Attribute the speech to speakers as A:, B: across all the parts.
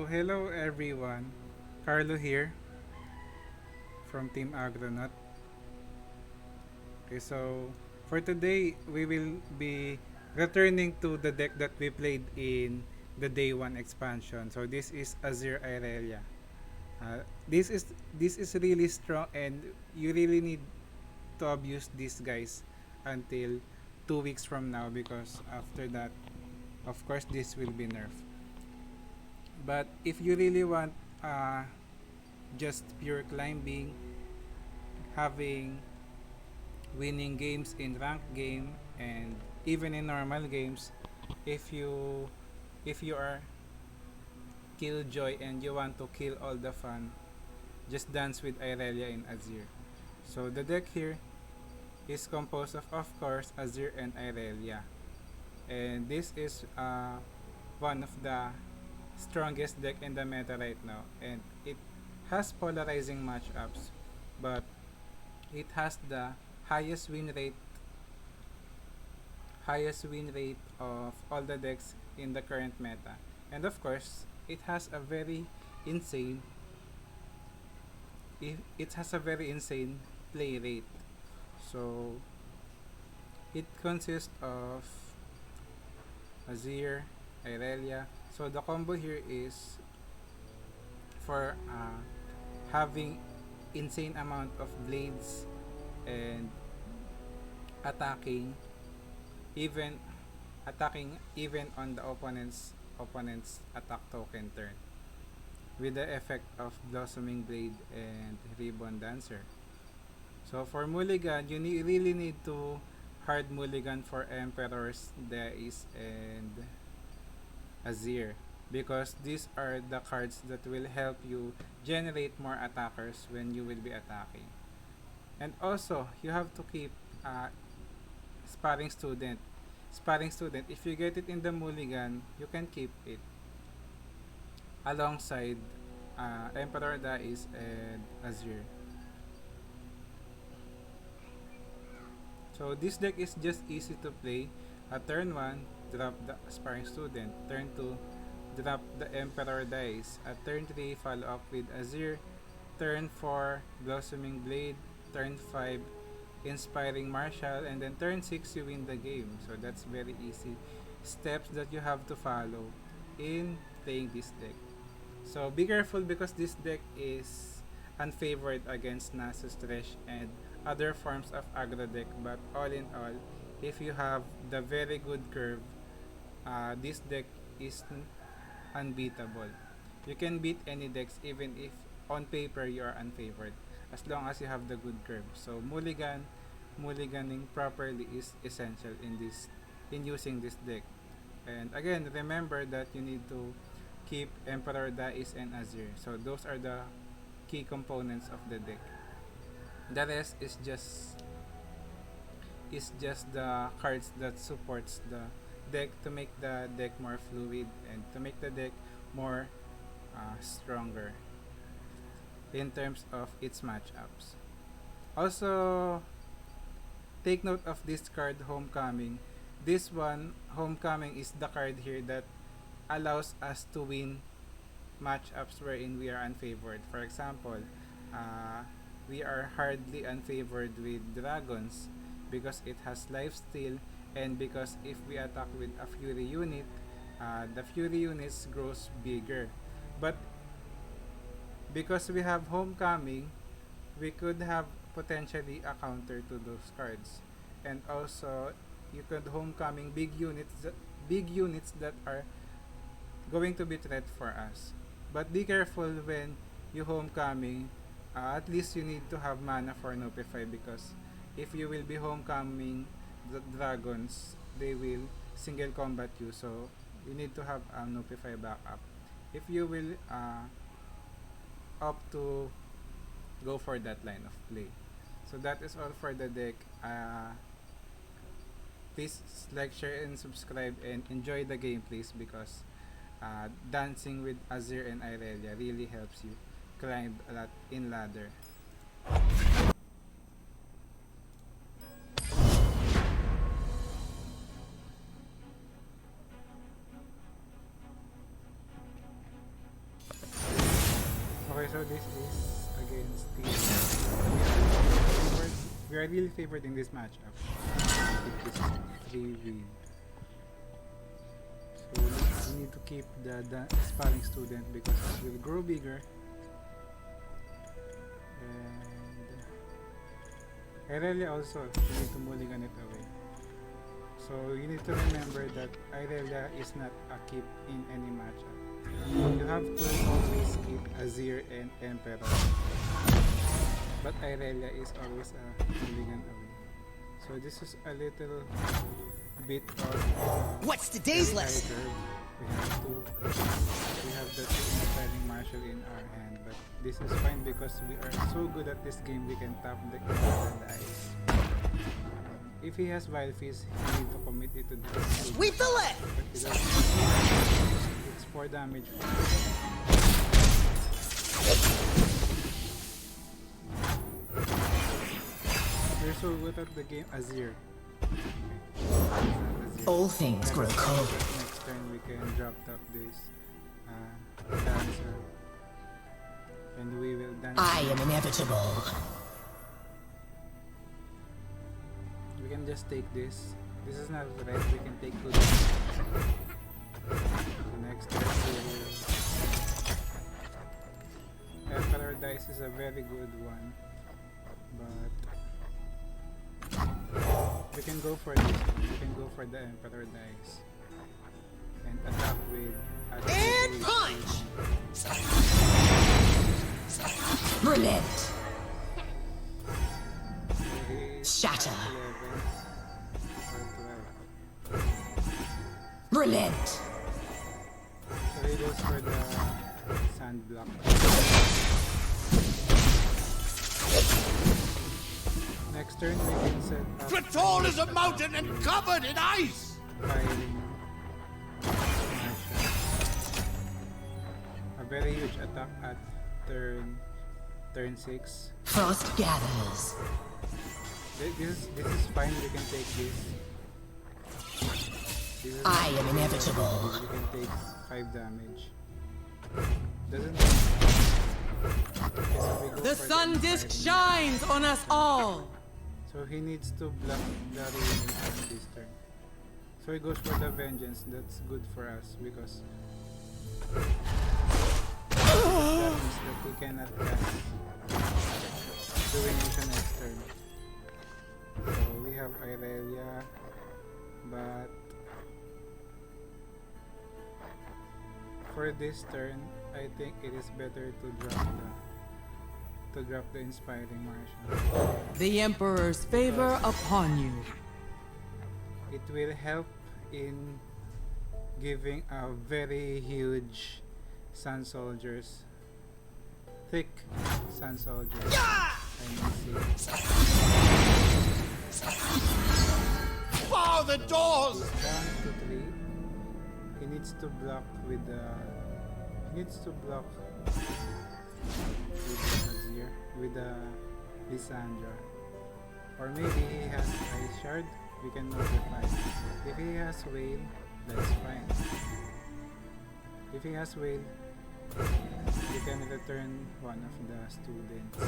A: Hello everyone. Carlo here from Team Agronaut. Okay, so for today, we will be returning to the deck that we played in the day 1 expansion. So this is Azir Irelia. Uh, this is this is really strong and you really need to abuse these guys until 2 weeks from now because after that, of course, this will be nerfed. But if you really want uh, just pure climbing, having winning games in ranked game and even in normal games, if you if you are killjoy and you want to kill all the fun, just dance with Irelia in Azir. So the deck here is composed of course Azir and Irelia, and this is one of the strongest deck in the meta right now, and it has polarizing matchups, but it has the highest win rate of all the decks in the current meta. And of course, it has a very insane it has a very insane play rate. So it consists of Azir, Irelia. So the combo here is for having insane amount of blades and attacking even even on the opponent's attack token turn with the effect of blossoming blade and ribbon dancer. So for mulligan, you really need to hard mulligan for emperors, Deis, and Azir, because these are the cards that will help you generate more attackers when you will be attacking. And also, you have to keep uh, sparring student. Sparring student, if you get it in the mulligan, you can keep it alongside Emperor Dais and Azir. So this deck is just easy to play. Turn 1, drop the sparring student. Turn 2, drop the Emperor Dice. At turn 3, follow up with Azir. Turn 4, Blossoming Blade. Turn 5, Inspiring Martial. And then turn 6, you win the game. So that's very easy steps that you have to follow in playing this deck. So be careful because this deck is unfavored against Nasus Thresh and other forms of aggro deck, but all in all, if you have the very good curve, this deck is unbeatable. You can beat any decks even if on paper you are unfavored as long as you have the good curve. So mulliganing properly is essential in using this deck. And again, remember that you need to keep Emperor Dais and Azir. So those are the key components of the deck. The rest is just the cards that supports the deck to make the deck more fluid and to make the deck more stronger in terms of its matchups. Also, take note of this card, Homecoming. This one, Homecoming, is the card here that allows us to win matchups wherein we are unfavored. For example, we are hardly unfavored with dragons because it has lifesteal, and because if we attack with a fury unit, the fury units grows bigger. But because we have homecoming, we could have potentially a counter to those cards. And also, you could homecoming big units that are going to be threat for us. But be careful when you homecoming. At least you need to have mana for Notify, because if you will be homecoming the dragons, they will single combat you. So you need to have Notify backup if you will opt to go for that line of play. So that is all for the deck. Please like, share, and subscribe, and enjoy the gameplays because dancing with Azir and Irelia really helps you climb a lot in ladder. so this is against the we are really favored in this matchup. It is 3-win. So we need to keep the sparring student because it will grow bigger. And Irelia also, you need to mulligan it away. So you need to remember that Irelia is not a keep in any matchup. You have to always keep Azir and Emperor. But Irelia is always a mulligan away. So this is a little bit of
B: what's today's lesson?
A: We have the inspiring marshal in our hand, but this is fine because we are so good at this game we can tap the eyes. If he has Wild Fist, he need to commit it to the
B: sweep the leg!
A: It's 4 damage. We're so good at the game. Azir.
B: All things grow cold.
A: Next turn we can drop top this dancer. And we will dance.
B: I am inevitable.
A: We can just take this. This is not red. We can take 2. The next turn we will. Emperor dice is a very good one, but we can go for this. We can go for the Emperor dice and attack with.
B: And punch. Relent. Shatter.
A: 11 or 12.
B: Relent.
A: So he goes for the sand block. Next turn we can set up
C: The tall as a mountain and covered in ice!
A: firing. A very huge attack at turn 6.
B: Frost gathers.
A: This is fine, we can take this.
B: I am inevitable.
A: We can take 5 damage. Doesn't
D: the sun disk shines on us all.
A: So he needs to block the remaining on this turn. So he goes for the vengeance. That's good for us because that means that he cannot cast Divination next turn. So we have Irelia, but for this turn, I think it is better to drop the inspiring marshal.
D: The Emperor's favor upon you.
A: It will help in giving a very huge Sun Soldiers, thick Sun Soldiers.
C: Bar the doors!
A: Down to 3. He needs to block with the. He needs to block with Azir, with the Lysandra. Or maybe he has Ice Shard. We can notify. If he has Whale, that's fine. If he has Whale, we can return one of the students.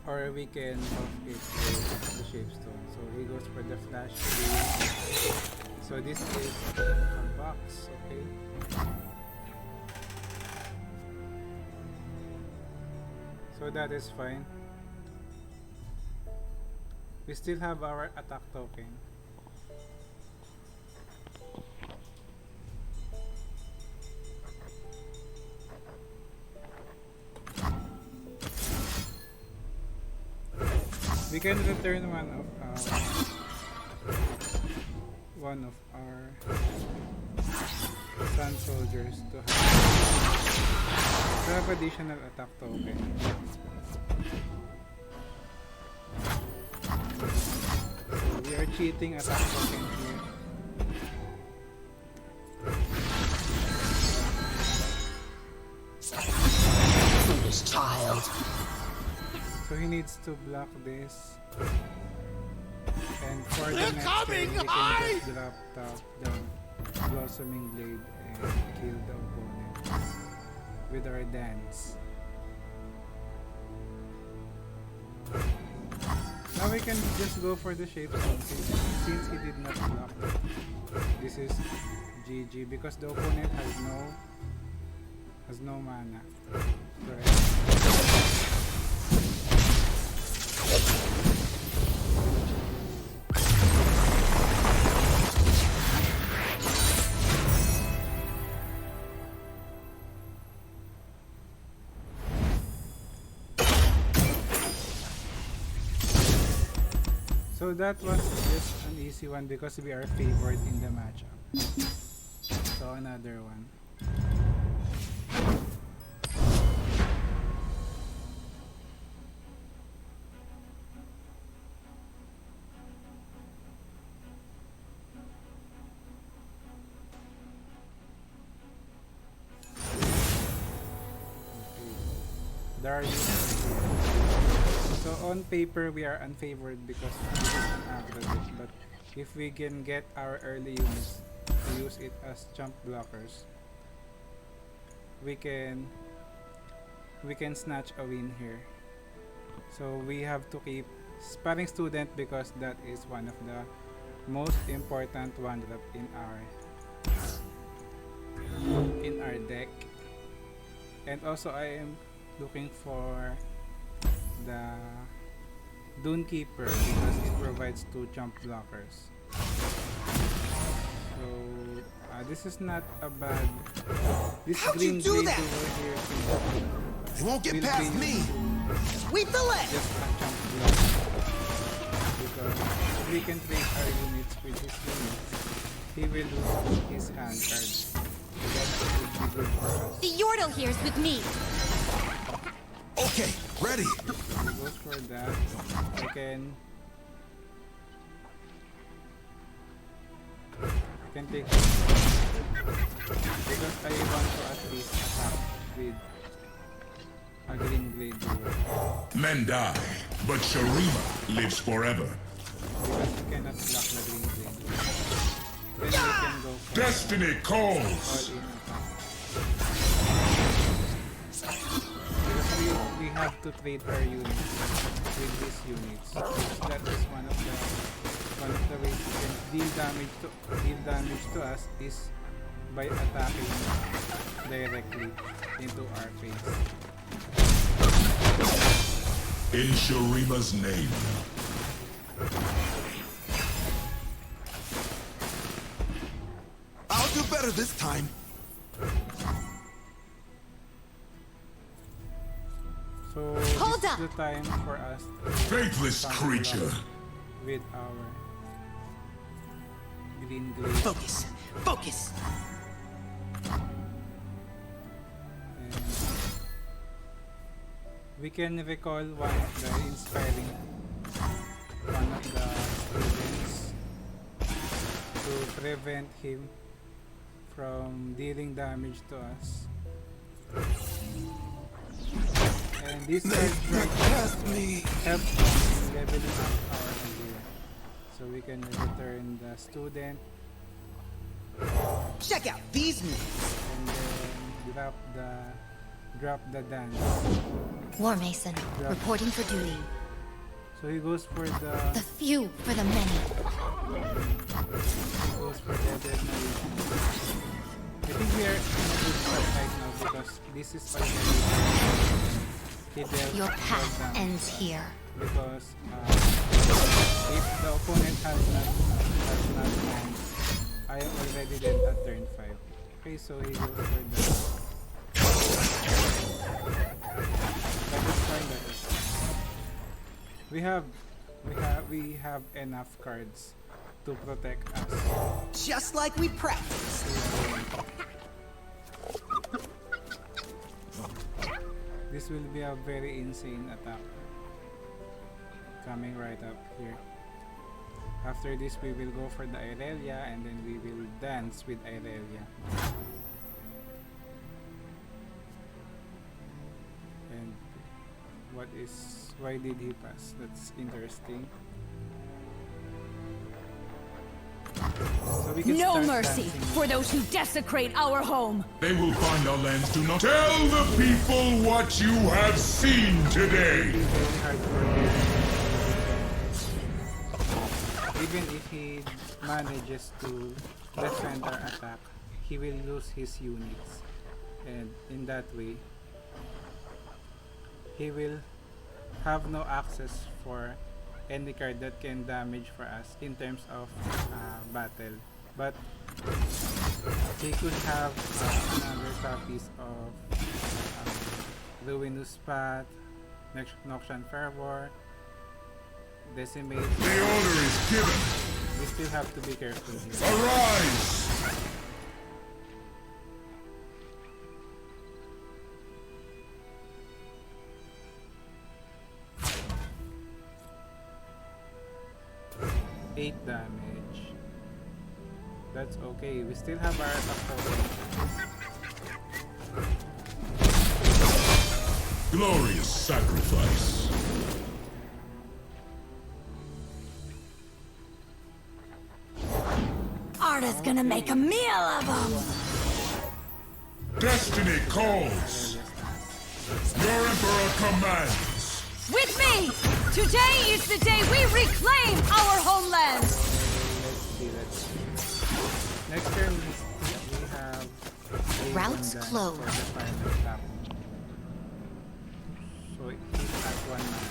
A: Or we can buff it with the Shapestone. So he goes for the Flash Whale. So this is a box, okay? So that is fine. We still have our attack token. We can return one of our Sun Soldiers to have additional attack token. So we are cheating attack token here.
B: Foolish child.
A: So he needs to block this. And for the
C: They're
A: next
C: coming!
A: turn, we can
C: Hide!
A: just drop the Blossoming Blade and kill the opponent with our dance. Now we can just go for the shape zone since he did not block. This is GG because the opponent has no mana. Correct. So that was just an easy one because we are favored in the matchup. So another one. There are So on paper we are unfavored because this is an aggro deck, but if we can get our early units to use it as chump blockers, we can snatch a win here. So we have to keep sparring student because that is one of the most important one drop in our deck. And also I am looking for the Dune Keeper because it provides 2 jump blockers. So this is not a bad. This
C: How'd
A: green
C: you do
A: blade
C: that?
A: over here
C: They won't get
A: will
C: past
A: be
C: me. Sweep the leg.
A: just a jump blocker because if we can trade our units with his units, he will lose his hand cards. So that would be good for us.
E: The Yordle here's with me.
C: Okay, ready.
A: He goes for that. I can take it because I want to at least attack with a green blade duo.
F: Men die, but Sharima lives forever.
A: Because you cannot block the green blade duo. Then we can go for
F: Destiny calls!
A: all-in attack. Because we have to trade our units with these units. That is one of the ways we can deal damage to us is by attacking directly into our face.
F: In Sharima's name.
C: I'll do better this time.
A: So
E: Hold
A: this
E: up.
A: is the time for us
F: Faithless
A: to
F: creature.
A: with our green glade.
D: Focus. Focus.
A: And we can recall one of the inspiring one of the students to prevent him from dealing damage to us. And this card helps us in leveling up our Azir. So we can return the student
D: Check out these moves.
A: and then drop the dance.
E: War Mason, reporting for duty.
A: So he goes for
E: The
A: the
E: few for the many.
A: dead narration. I think we are in a good spot right now because this is already he dealt
E: Your path
A: damage.
E: ends here.
A: Because if the opponent has not land, I am already dead at turn 5. Okay, so he goes for the that is fine, that is fine. We have enough cards to protect us.
D: Just like we practiced.
A: This will be a very insane attack coming right up here. After this, we will go for the Irelia and then we will dance with Irelia. And why did he pass? That's interesting. So we can
G: No
A: start
G: mercy
A: dancing.
G: for those who desecrate our home.
F: They will find our lands do not tell the people what you have seen today.
A: Very hard for him. Even if he manages to defend our attack, he will lose his units, and in that way he will have no access for any card that can damage for us in terms of battle. But he could have another copies of Ruinous Path, Noxian Fervor, Decimate.
F: The order is given.
A: We still have to be careful here.
F: Arise!
A: 8 damage. That's okay. We still have our attack token.
F: Glorious sacrifice.
G: Arda's gonna make a meal of them.
F: Destiny calls. Your emperor commands.
G: With me! Today is the day we reclaim our homeland!
A: Let's see. Next turn we have
E: Routes
A: Raven Dance
E: closed.
A: for the final tap. So he's at 1 mana.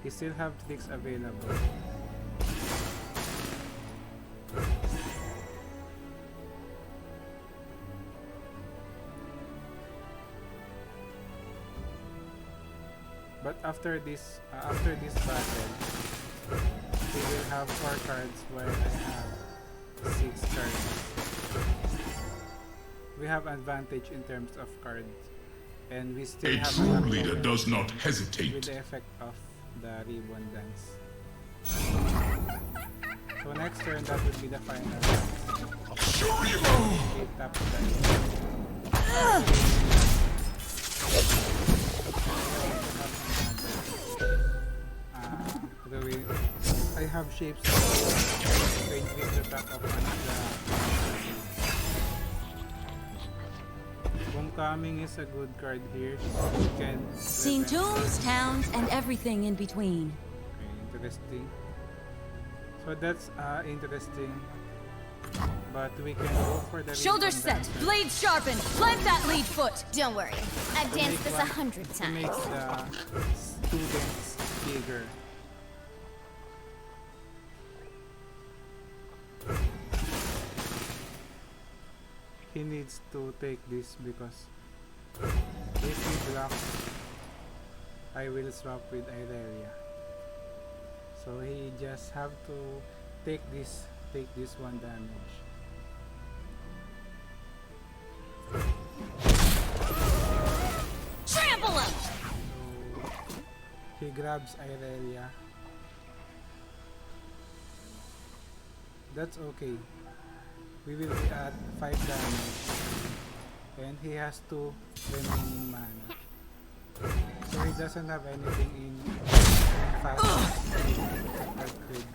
A: He still have tricks available. But after this battle, we will have 4 cards while I have 6 cards. We have advantage in terms of cards, and we still
F: A
A: have
F: true
A: enough
F: leader
A: tokens
F: does not
A: with
F: hesitate.
A: the effect of the ribbon dance. So next turn, that would be the final. Eight tap I have shapes paint with the back of Homecoming is a good card here. You can
G: Seen tombs, towns, and everything in between.
A: Okay, interesting. So that's interesting. But we can go for the
G: Shoulders
A: ribbon
G: set,
A: dancer
G: blades sharpened, plant that lead foot!
E: Don't worry, I've
A: to
E: danced
A: make
E: this
A: one-
E: 100
A: to make
E: times.
A: the students bigger. He needs to take this because if he blocks, I will swap with Irelia. So he just have to take this 1 damage.
G: Trample him!
A: So he grabs Irelia. That's okay. We will be at 5 damage. And he has 2 remaining mana. So he doesn't have anything in fast that could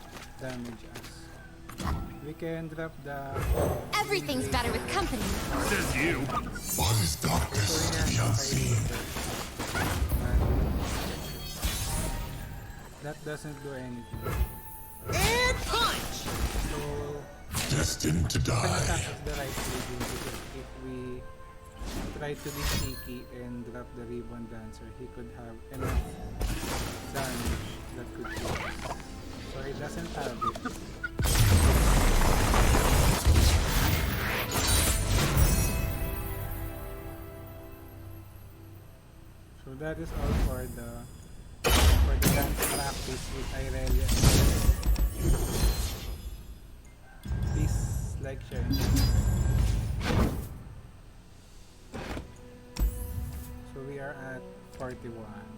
A: damage us. We can drop the
E: Everything's better with company.
F: Says you. What is darkness to the unseen?
A: That doesn't do anything.
C: And punch!
A: So
F: Destined to
A: we can
F: die.
A: attack at the right region because if we try to be sneaky and drop the ribbon dancer, he could have enough damage that could kill us. So he doesn't have it. So that is all for the dance practice with Irelia. Please like, share, and subscribe. So we are at 41.